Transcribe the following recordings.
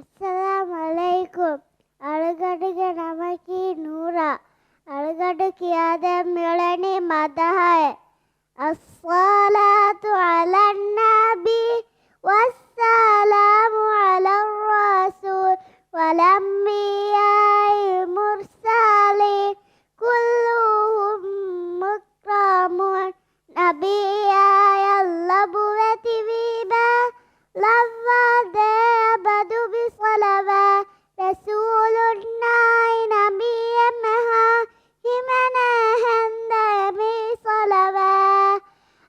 Assalamualaikum. Algadege namaki Noora. Algadu kiyada milani madahai. As-salatu ala nabi wassalamu ala rasul wal anbiya'il mursalin kulluhum mukramun nabiyya yallabu wa tibiba lawade abadu bisalaba rasulunna nabiyya maha himana handa bisalaba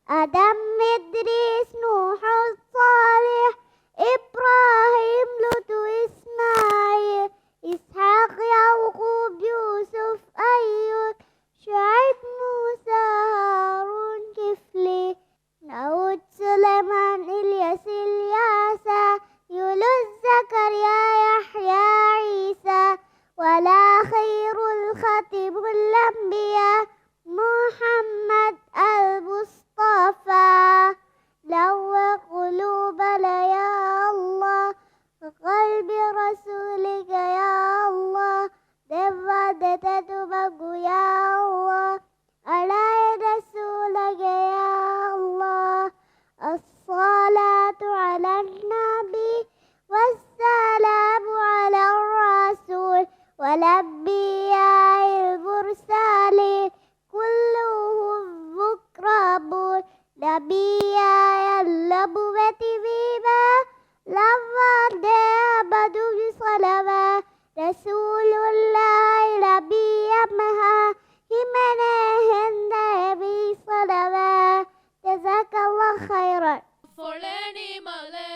Adam Idris Nuh Salih Ibrahim Lutu Ismail Ishaq Yaqub Yusuf Ayyub Shu'aib Musa Harun Kifli Daud Sulaiman Ilyas Ilyasa Yunus Zakaria Yahya Isa wala khairul khatibul anbiya Muhammad al-Mustafa لوّ قلوبنا يا الله قلب رسولك يا الله دفعت تبقى يا الله على رسولك يا الله الصلاة على النبي والسلام على الرسول والأنبياء المرسلين كلهم مكرمون نبيا يلبو بتبيبا لما دابدو بصلبا رسول الله نبيا مها همنا هند بصلبا جزاك الله خيرا Foleni male